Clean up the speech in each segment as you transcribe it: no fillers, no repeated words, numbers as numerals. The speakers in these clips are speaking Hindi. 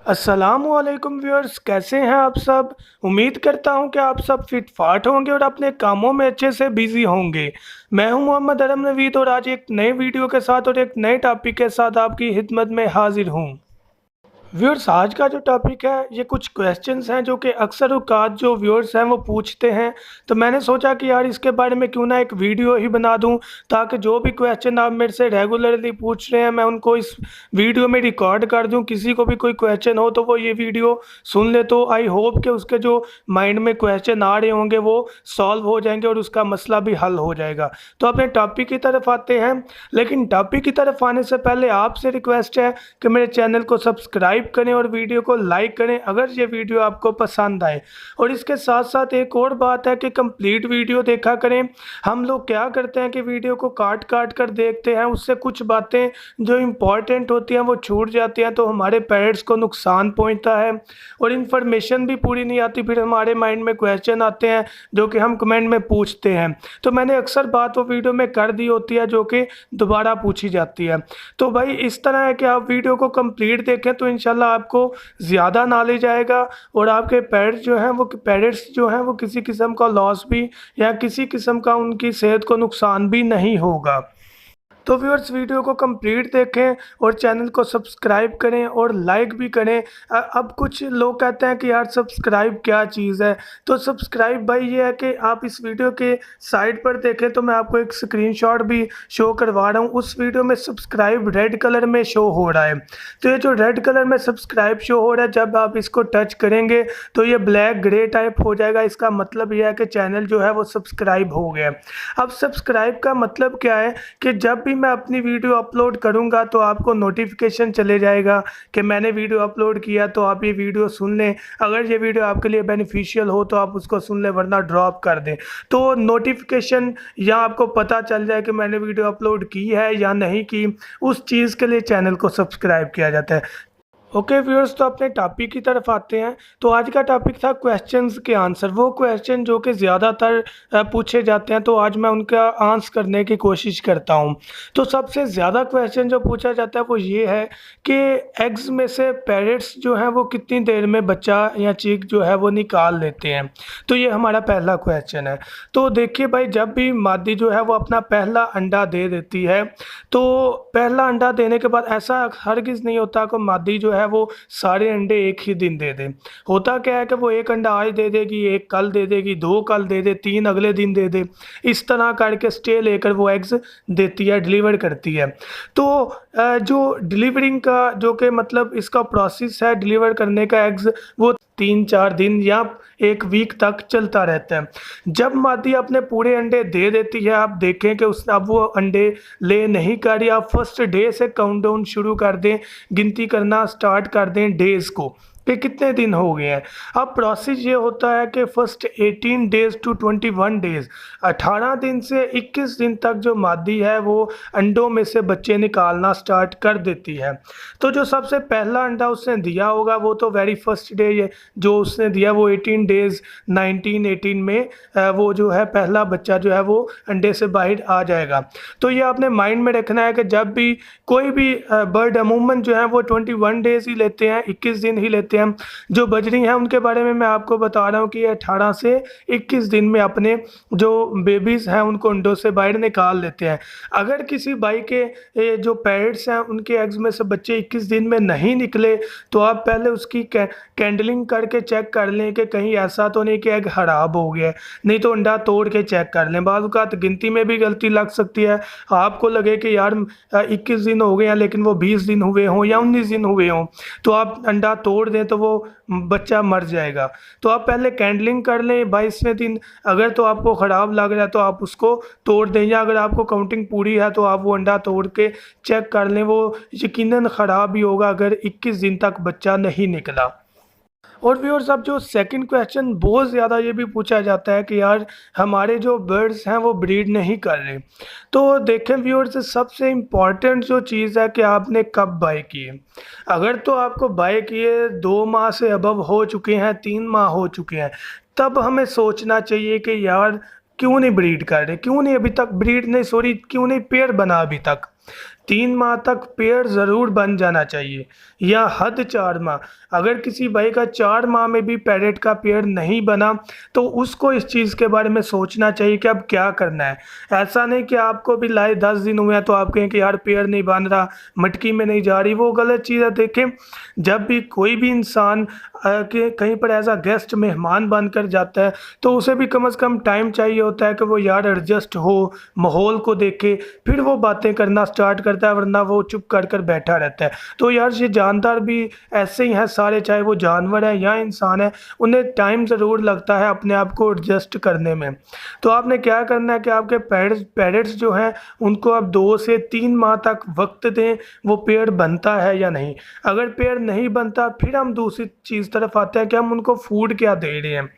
अस्सलामुअलैकुम व्यूअर्स, कैसे हैं आप सब। उम्मीद करता हूं कि आप सब फिट फाट होंगे और अपने कामों में अच्छे से बिजी होंगे। मैं हूं मोहम्मद अरम नवीद और आज एक नए वीडियो के साथ और एक नए टॉपिक के साथ आपकी खिदमत में हाजिर हूं। व्यूअर्स, आज का जो टॉपिक है ये कुछ क्वेश्चंस हैं जो कि अक्सर औकात जो व्यूअर्स हैं वो पूछते हैं। तो मैंने सोचा कि यार इसके बारे में क्यों ना एक वीडियो ही बना दूं, ताकि जो भी क्वेश्चन आप मेरे से रेगुलरली पूछ रहे हैं मैं उनको इस वीडियो में रिकॉर्ड कर दूं। किसी को भी कोई क्वेश्चन हो तो वो ये वीडियो सुन ले, तो आई होप कि उसके जो माइंड में क्वेश्चन आ रहे होंगे वो सॉल्व हो जाएंगे और उसका मसला भी हल हो जाएगा। तो अपने टॉपिक की तरफ आते हैं, लेकिन टॉपिक की तरफ आने से पहले आपसे रिक्वेस्ट है कि मेरे चैनल को सब्सक्राइब करें और वीडियो को लाइक करें अगर ये वीडियो आपको पसंद आए। और इसके साथ साथ एक और बात है कि कंप्लीट वीडियो देखा करें। हम लोग क्या करते हैं कि वीडियो को काट काट कर देखते हैं, उससे कुछ बातें जो इम्पॉर्टेंट होती हैं वो छूट जाती हैं, तो हमारे पेरेंट्स को नुकसान पहुंचता है और इन्फॉर्मेशन भी पूरी नहीं आती। फिर हमारे माइंड में क्वेश्चन आते हैं जो कि हम कमेंट में पूछते हैं, तो मैंने अक्सर बात वो वीडियो में कर दी होती है जो कि दोबारा पूछी जाती है। तो भाई इस तरह है कि आप वीडियो को कंप्लीट देखें तो इंशाल्लाह आपको ज़्यादा नॉलेज आएगा और आपके पेरेंट्स जो हैं वो किसी किस्म का लॉस भी या किसी किस्म का उनकी सेहत को नुकसान भी नहीं होगा। तो व्यूअर्स, वीडियो को कंप्लीट देखें और चैनल को सब्सक्राइब करें और लाइक भी करें। अब कुछ लोग कहते हैं कि यार सब्सक्राइब क्या चीज़ है। तो सब्सक्राइब भाई ये है कि आप इस वीडियो के साइड पर देखें तो मैं आपको एक स्क्रीनशॉट भी शो करवा रहा हूँ। उस वीडियो में सब्सक्राइब रेड कलर में शो हो रहा है। तो ये जो रेड कलर में सब्सक्राइब शो हो रहा है, जब आप इसको टच करेंगे तो ये ब्लैक ग्रे टाइप हो जाएगा। इसका मतलब यह है कि चैनल जो है वो सब्सक्राइब हो गया। अब सब्सक्राइब का मतलब क्या है कि जब भी मैं अपनी वीडियो अपलोड करूंगा तो आपको नोटिफिकेशन चले जाएगा कि मैंने वीडियो अपलोड किया, तो आप ये वीडियो सुन लें। अगर ये वीडियो आपके लिए बेनिफिशियल हो तो आप उसको सुन लें, वरना ड्रॉप कर दें। तो नोटिफिकेशन या आपको पता चल जाए कि मैंने वीडियो अपलोड की है या नहीं की, उस चीज़ के लिए चैनल को सब्सक्राइब किया जाता है। ओके व्यूअर्स, तो अपने टॉपिक की तरफ आते हैं। तो आज का टॉपिक था क्वेश्चंस के आंसर, वो क्वेश्चन जो कि ज़्यादातर पूछे जाते हैं, तो आज मैं उनका आंसर करने की कोशिश करता हूं। तो सबसे ज़्यादा क्वेश्चन जो पूछा जाता है वो ये है कि एग्स में से पेरेंट्स जो हैं वो कितनी देर में बच्चा या चीक जो है वो निकाल लेते हैं। तो ये हमारा पहला क्वेश्चन है। तो देखिए भाई, जब भी मादी जो है वो अपना पहला अंडा दे देती है, तो पहला अंडा देने के बाद ऐसा हरगिज़ नहीं होता कि मादी जो है वो सारे अंडे एक ही दिन दे दे। होता क्या है कि वो एक अंडा आज दे देगी, एक कल दे देगी, दो कल दे दे, तीन अगले दिन दे दे। इस तरह करके स्टे लेकर वो एग्स देती है, डिलीवर करती है। तो जो डिलीवरिंग का जो कि मतलब इसका प्रोसेस है डिलीवर करने का एग्स, वो 3-4 दिन या एक वीक तक चलता रहता है। जब मादी अपने पूरे अंडे दे देती है, आप देखें कि उसने अब वो अंडे ले नहीं कर रही, आप फर्स्ट डे से काउंटडाउन शुरू कर दें, गिनती करना स्टार्ट कर दें डेज़ को कि कितने दिन हो गए हैं। अब प्रोसेस ये होता है कि फर्स्ट 18 डेज़ टू 21 डेज़, 18 दिन से 21 दिन तक जो मादी है वो अंडों में से बच्चे निकालना स्टार्ट कर देती है। तो जो सबसे पहला अंडा उसने दिया होगा वो तो वेरी फर्स्ट डे ये जो उसने दिया वो 18 डेज़ 19-18 में वो जो है पहला बच्चा जो है वो अंडे से बाहर आ जाएगा। तो ये आपने माइंड में रखना है कि जब भी कोई भी बर्ड अमूमन जो है वो 21 डेज़ ही लेते हैं, 21 दिन ही लेते हैं। जो बजरी हैं उनके बारे में मैं आपको बता रहा हूँ कि ये 18 से 21 दिन में अपने जो बेबीज़ हैं उनको अंडों से बाहर निकाल लेते हैं। अगर किसी भाई के जो पेरेंट्स हैं उनके एग्स में से बच्चे 21 दिन में नहीं निकले, तो आप पहले उसकी कैंडलिंग करके चेक कर लें कि कहीं ऐसा तो नहीं कि एग ख़राब हो गया है। नहीं तो अंडा तोड़ के चेक कर लें। बाज़ औक़ात गिनती में भी गलती लग सकती है, आपको लगे कि यार 21 दिन हो गए हैं लेकिन वो 20 दिन हुए हों या 19 दिन हुए हों, तो आप अंडा तोड़ दें तो वो बच्चा मर जाएगा। तो आप पहले कैंडलिंग कर लें 22वें दिन। अगर तो आपको ख़राब लग रहा है तो आप उसको तोड़ दें, या अगर आपको काउंटिंग पूरी है तो आप वो अंडा तोड़ के चेक कर लें, वो यकीनन ख़राब ही होगा अगर 21 दिन तक बच्चा नहीं निकला। और व्यूअर्स, अब जो सेकंड क्वेश्चन बहुत ज़्यादा ये भी पूछा जाता है कि यार हमारे जो बर्ड्स हैं वो ब्रीड नहीं कर रहे। तो देखें व्यूअर्स, सबसे इम्पॉर्टेंट जो चीज़ है कि आपने कब बाय किए। अगर तो आपको बाय किए 2 माह से अबव हो चुके हैं, 3 माह हो चुके हैं, तब हमें सोचना चाहिए कि यार क्यों नहीं ब्रीड कर रहे, क्यों नहीं अभी तक ब्रीड नहीं, सॉरी क्यों नहीं पेयर बना अभी तक। 3 माह तक पेड़ ज़रूर बन जाना चाहिए, या हद 4 माह। अगर किसी भाई का 4 माह में भी पैरेट का पेड़ नहीं बना तो उसको इस चीज़ के बारे में सोचना चाहिए कि अब क्या करना है। ऐसा नहीं कि आपको भी लाए 10 दिन हुए हैं तो आप कहें कि यार पेड़ नहीं बन रहा, मटकी में नहीं जा रही, वो गलत चीज़ है। देखें, जब भी कोई भी इंसान के कहीं पर एज अ गेस्ट मेहमान बनकर जाता है तो उसे भी कम से कम टाइम चाहिए होता है कि वो यार एडजस्ट हो, माहौल को देखे, फिर वो बातें करना स्टार्ट करता है, वरना वो चुप कर कर बैठा रहता है। तो यार ये जानदार भी ऐसे ही हैं सारे, चाहे वो जानवर है या इंसान है, उन्हें टाइम ज़रूर लगता है अपने आप को एडजस्ट करने में। तो आपने क्या करना है कि आपके पेरेंट्स जो हैं उनको आप 2 से 3 माह तक वक्त दें, वो पेड़ बनता है या नहीं। अगर पेड़ नहीं बनता फिर हम दूसरी चीज़ तरफ आते हैं कि हम उनको फूड क्या दे रहे हैं।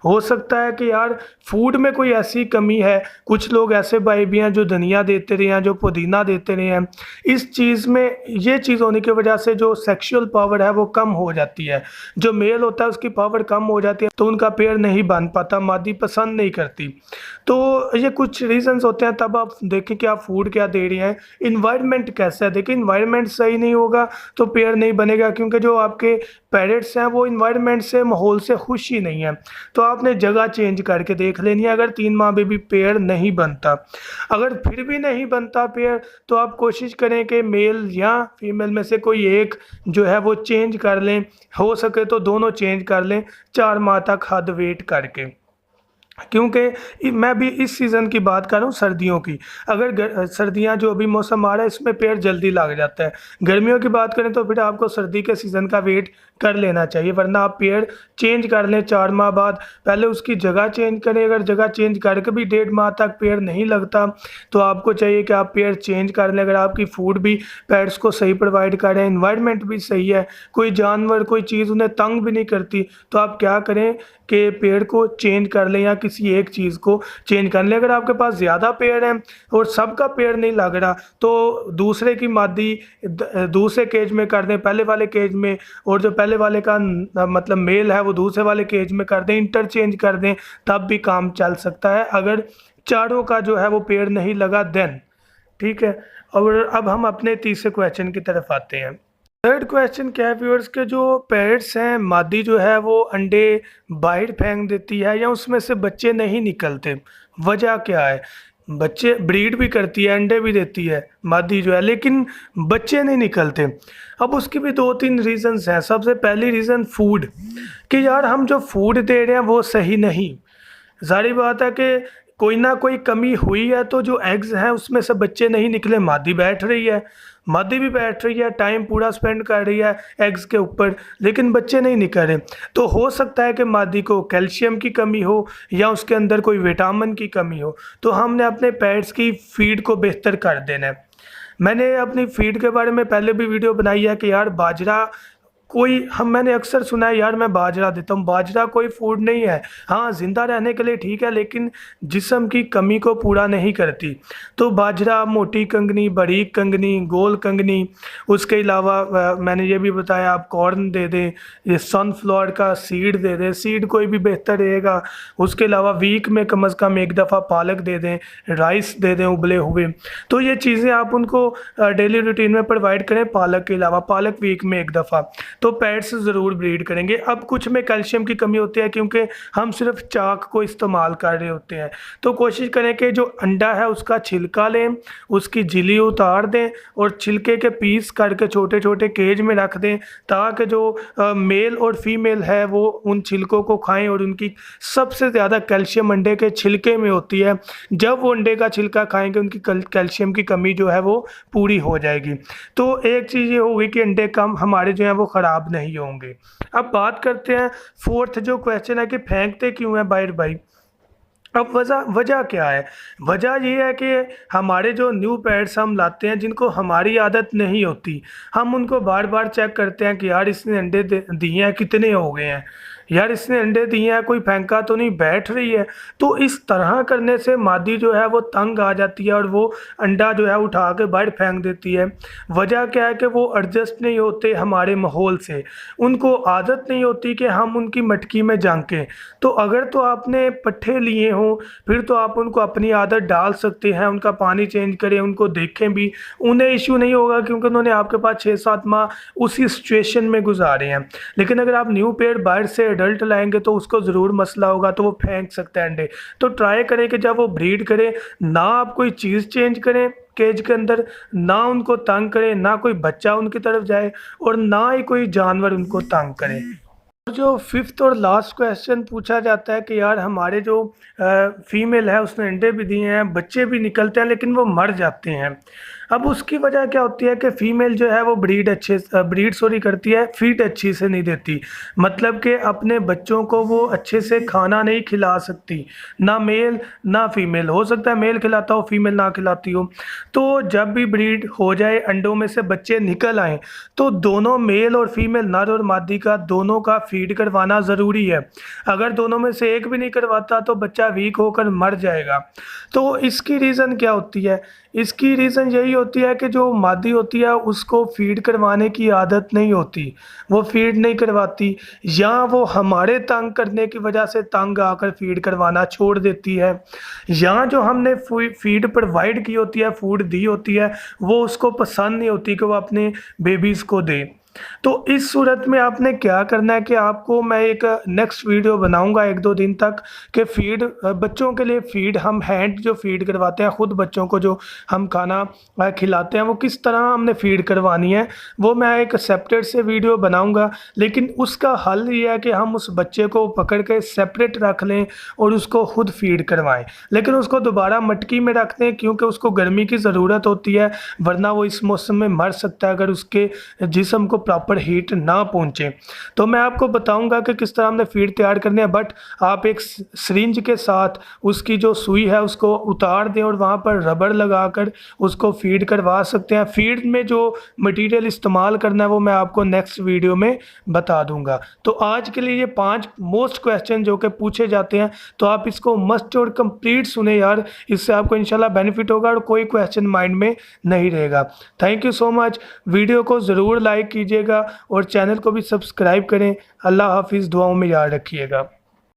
हो सकता है कि यार फूड में कोई ऐसी कमी है, कुछ लोग ऐसे भाई भी हैं जो धनिया देते रहे हैं, जो पुदीना देते रहे हैं। इस चीज़ में ये चीज़ होने की वजह से जो सेक्सुअल पावर है वो कम हो जाती है, जो मेल होता है उसकी पावर कम हो जाती है, तो उनका पेड़ नहीं बन पाता, मादी पसंद नहीं करती। तो ये कुछ रीजंस होते हैं। तब आप देखें कि आप फूड क्या दे रहे हैं, इन्वायरमेंट कैसा है। देखिए, इन्वायरमेंट सही नहीं होगा तो पेड़ नहीं बनेगा, क्योंकि जो आपके पेरेंट्स हैं वो इन्वायरमेंट से, माहौल से खुश ही नहीं है। तो आपने जगह चेंज करके देख लेनी है अगर 3 माह में भी पेड़ नहीं बनता। अगर फिर भी नहीं बनता पेड़ तो आप कोशिश करें कि मेल या फीमेल में से कोई एक जो है वो चेंज कर लें, हो सके तो दोनों चेंज कर लें 4 माह तक हद वेट करके। क्योंकि मैं भी इस सीज़न की बात कर रहा हूँ, सर्दियों की। अगर सर्दियाँ जो अभी मौसम आ रहा है इसमें पेड़ जल्दी लग जाता है। गर्मियों की बात करें तो फिर आपको सर्दी के सीज़न का वेट कर लेना चाहिए, वरना आप पेड़ चेंज कर लें 4 माह बाद। पहले उसकी जगह चेंज करें, अगर जगह चेंज करके भी 1.5 माह तक पेड़ नहीं लगता तो आपको चाहिए कि आप पेड़ चेंज कर लें। अगर आपकी फूड भी पेट्स को सही प्रोवाइड कर रहे हैं, इन्वायरमेंट भी सही है, कोई जानवर कोई चीज़ उन्हें तंग भी नहीं करती, तो आप क्या करें कि पेड़ को चेंज कर लें या किसी एक चीज़ को चेंज कर लें। अगर आपके पास ज़्यादा पेड़ हैं और सबका पेड़ नहीं लग रहा तो दूसरे की मादी दूसरे केज में कर दें, पहले वाले केज में, और जो पहले वाले का मतलब मेल है वो दूसरे वाले केज में कर दें, इंटरचेंज कर दें, तब भी काम चल सकता है अगर चारों का जो है वो पेड़ नहीं लगा देन। ठीक है, और अब हम अपने तीसरे क्वेश्चन की तरफ आते हैं। थर्ड क्वेश्चन क्या है व्यूअर्स के, जो पेरेंट्स हैं मादी जो है वो अंडे बाहर फेंक देती है या उसमें से बच्चे नहीं निकलते, वजह क्या है? बच्चे ब्रीड भी करती है, अंडे भी देती है मादी जो है, लेकिन बच्चे नहीं निकलते। अब उसकी भी 2-3 रीज़न्स हैं। सबसे पहली रीज़न फूड, कि यार हम जो फूड दे रहे हैं वो सही नहीं। ज़ाहिर बात है कि कोई ना कोई कमी हुई है, तो जो एग्स हैं उसमें से बच्चे नहीं निकले। मादी बैठ रही है, मादी भी बैठ रही है, टाइम पूरा स्पेंड कर रही है एग्स के ऊपर, लेकिन बच्चे नहीं निकल रहे। तो हो सकता है कि मादी को कैल्शियम की कमी हो या उसके अंदर कोई विटामिन की कमी हो। तो हमने अपने पेट्स की फीड को बेहतर कर देना है। मैंने अपनी फीड के बारे में पहले भी वीडियो बनाई है कि यार बाजरा मैंने अक्सर सुना है यार मैं बाजरा देता हूँ, बाजरा कोई फूड नहीं है। हाँ, ज़िंदा रहने के लिए ठीक है, लेकिन जिस्म की कमी को पूरा नहीं करती। तो बाजरा, मोटी कंगनी, बारीक कंगनी, गोल कंगनी, उसके अलावा मैंने ये भी बताया आप कॉर्न दे दें, ये सनफ्लावर का सीड दे दें, सीड कोई भी बेहतर रहेगा। उसके अलावा वीक में कम से कम एक दफ़ा पालक दे दें, राइस दे दें उबले हुए। तो ये चीज़ें आप उनको डेली रूटीन में प्रोवाइड करें। पालक के अलावा पालक वीक में एक दफ़ा, तो पेट्स ज़रूर ब्रीड करेंगे। अब कुछ में कैल्शियम की कमी होती है क्योंकि हम सिर्फ चाक को इस्तेमाल कर रहे होते हैं। तो कोशिश करें कि जो अंडा है उसका छिलका लें, उसकी झिल्ली उतार दें और छिलके के पीस करके छोटे छोटे केज में रख दें, ताकि जो मेल और फीमेल है वो उन छिलकों को खाएं। और उनकी सबसे ज़्यादा कैल्शियम अंडे के छिलके में होती है। जब वो अंडे का छिलका खाएंगे उनकी कैल्शियम की कमी जो है वो पूरी हो जाएगी। तो एक चीज़ ये होगी कि अंडे कम हमारे जो हैं वो ख़राब नहीं होंगे। अब बात करते हैं फोर्थ जो क्वेश्चन है कि फेंकते क्यों हैं बाहर भाई। अब वजह क्या है? वजह ये है कि हमारे जो न्यू पेट्स हम लाते हैं जिनको हमारी आदत नहीं होती, हम उनको बार बार चेक करते हैं कि यार इसने अंडे दिए हैं, कितने हो गए हैं, यार इसने अंडे दिए हैं, कोई फेंका तो नहीं, बैठ रही है। तो इस तरह करने से मादी जो है वो तंग आ जाती है और वो अंडा जो है उठा के बाहर फेंक देती है। वजह क्या है कि वो एडजस्ट नहीं होते हमारे माहौल से, उनको आदत नहीं होती कि हम उनकी मटकी में झांकें। तो अगर तो आपने पट्ठे लिए हों फिर तो आप उनको अपनी आदत डाल सकते हैं, उनका पानी चेंज करें, उनको देखें भी, उन्हें इश्यू नहीं होगा क्योंकि उन्होंने आपके पास 6-7 माह उसी सिचुएशन में गुजारे हैं। लेकिन अगर आप न्यू पेयर बाहर से एडल्ट लाएंगे तो उसको ज़रूर मसला होगा, तो वो फेंक सकता है अंडे। तो ट्राई करें कि जब वो ब्रीड करें ना आप कोई चीज़ चेंज करें केज के अंदर, ना उनको तंग करें, ना कोई बच्चा उनकी तरफ जाए और ना ही कोई जानवर उनको तंग करे। जो फिफ्थ और लास्ट क्वेश्चन पूछा जाता है कि यार हमारे जो फीमेल है उसने अंडे भी दिए हैं, बच्चे भी निकलते हैं लेकिन वो मर जाते हैं। अब उसकी वजह क्या होती है कि फीमेल जो है वो ब्रीड करती है, फीड अच्छी से नहीं देती, मतलब कि अपने बच्चों को वो अच्छे से खाना नहीं खिला सकती, ना मेल ना फीमेल। हो सकता है मेल खिलाता हो फीमेल ना खिलाती हो। तो जब भी ब्रीड हो जाए, अंडों में से बच्चे निकल आए, तो दोनों मेल और फीमेल, नर और मादी का, दोनों का फीड करवाना ज़रूरी है। अगर दोनों में से एक भी नहीं करवाता तो बच्चा वीक होकर मर जाएगा। तो इसकी रीज़न क्या होती है? इसकी रीज़न यही होती है कि जो मादी होती है उसको फीड करवाने की आदत नहीं होती, वो फीड नहीं करवाती, या वो हमारे तंग करने की वजह से तंग आकर फीड करवाना छोड़ देती है, या जो हमने फीड प्रोवाइड की होती है, फूड दी होती है, वो उसको पसंद नहीं होती कि वो अपने बेबीज़ को दे। तो इस सूरत में आपने क्या करना है कि आपको मैं एक नेक्स्ट वीडियो बनाऊंगा 1-2 दिन तक कि फीड, बच्चों के लिए फीड, हम हैंड जो फीड करवाते हैं खुद बच्चों को, जो हम खाना खिलाते हैं, वो किस तरह हमने फीड करवानी है, वो मैं एक सेपरेट से वीडियो बनाऊंगा। लेकिन उसका हल ये है कि हम उस बच्चे को पकड़ के सेपरेट रख लें और उसको खुद फीड करवाएं, लेकिन उसको दोबारा मटकी में रख दें क्योंकि उसको गर्मी की ज़रूरत होती है, वरना वो इस मौसम में मर सकता है अगर उसके जिस्म को प्रॉपर हीट ना पहुंचे। तो मैं आपको बताऊंगा कि किस तरह हमने फीड तैयार करनी है, बट आप एक सिरिंज के साथ उसकी जो सुई है उसको उतार दें और वहाँ पर रबड़ लगाकर उसको फीड करवा सकते हैं। फीड में जो मटेरियल इस्तेमाल करना है वो मैं आपको नेक्स्ट वीडियो में बता दूंगा। तो आज के लिए ये 5 मोस्ट क्वेश्चन जो कि पूछे जाते हैं, तो आप इसको मस्ट और कंप्लीट सुने यार, इससे आपको इंशाल्लाह बेनिफिट होगा और कोई क्वेश्चन माइंड में नहीं रहेगा। Thank you so much. Video को ज़रूर लाइक कीजिएगा और चैनल को भी सब्सक्राइब करें। अल्लाह हाफिज़, दुआओं में याद रखिएगा।